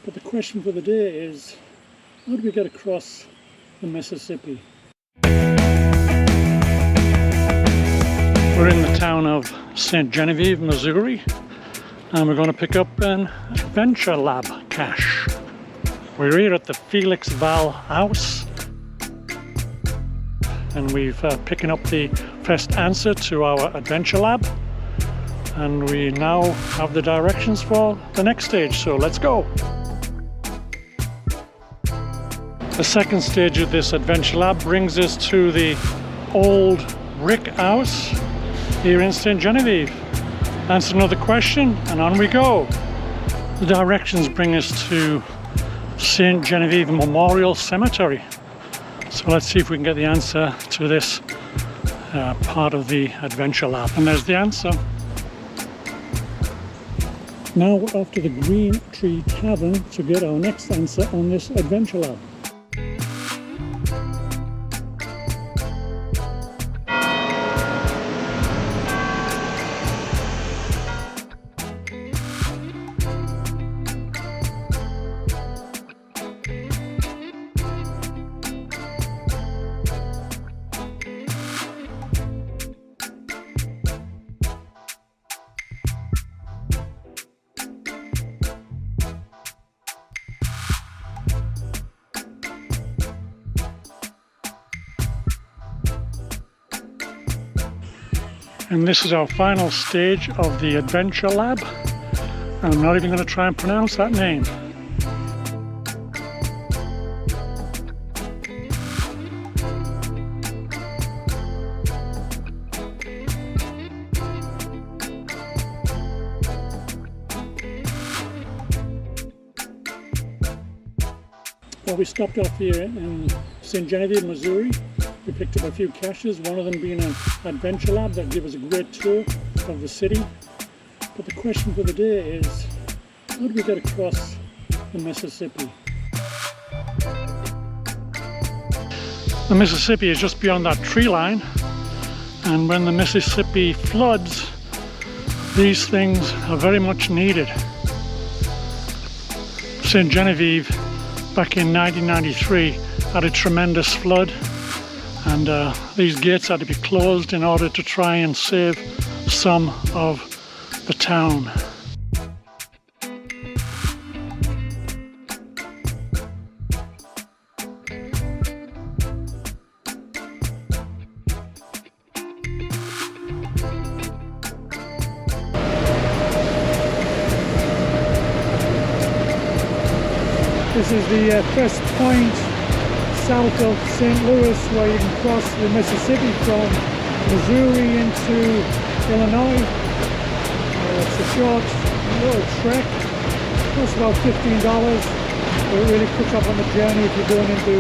But the question for the day is, how do we get across the Mississippi? We're in the town of St. Genevieve, Missouri, and we're going to pick up an Adventure Lab cache. We're here at the Felix Val house, and we've picking up the first answer to our Adventure Lab, and we now have the directions for the next stage, so let's go. The second stage of this Adventure Lab brings us to the old brick house here in St. Genevieve. Answer another question and on we go. The directions bring us to St. Genevieve Memorial Cemetery. So let's see if we can get the answer to this part of the Adventure Lab. And there's the answer. Now we're off to the Green Tree Tavern to get our next answer on this Adventure Lab. And this is our final stage of the Adventure Lab. I'm not even going to try and pronounce that name. Well, we stopped off here in St. Genevieve, Missouri. We picked up a few caches, one of them being an Adventure Lab that gave us a great tour of the city. But the question for the day is, how do we get across the Mississippi? The Mississippi is just beyond that tree line, and when the Mississippi floods, these things are very much needed. St. Genevieve back in 1993 had a tremendous flood, and these gates had to be closed in order to try and save some of the town. This is the first point south of St. Louis where you can cross the Mississippi from Missouri into Illinois. It's a short little trek. It's about $15. But it really puts up on the journey if you're going into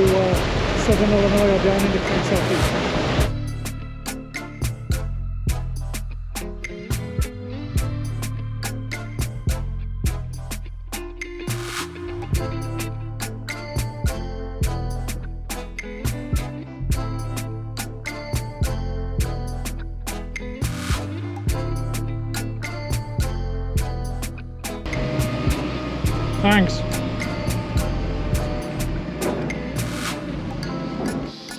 southern Illinois or down into Kentucky. Thanks.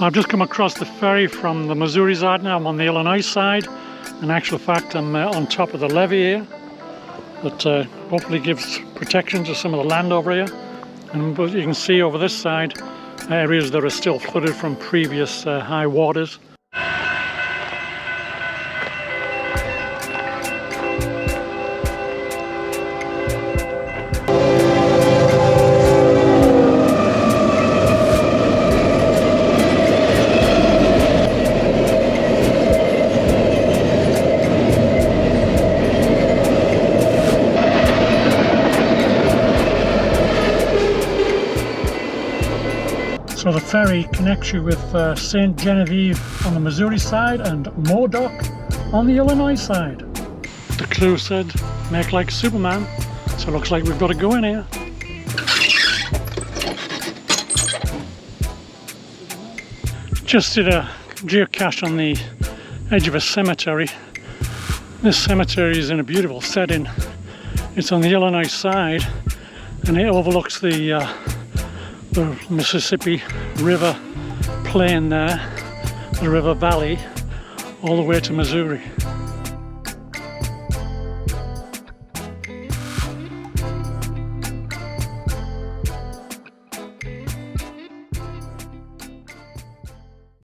I've just come across the ferry from the Missouri side now. I'm on the Illinois side. In actual fact, I'm on top of the levee here. That hopefully gives protection to some of the land over here. And you can see over this side, areas that are still flooded from previous high waters. So the ferry connects you with St. Genevieve on the Missouri side and Modoc on the Illinois side. The clue said, make like Superman, so it looks like we've got to go in here. Just did a geocache on the edge of a cemetery. This cemetery is in a beautiful setting. It's on the Illinois side, and it overlooks the Mississippi River plain there, the river valley, all the way to Missouri.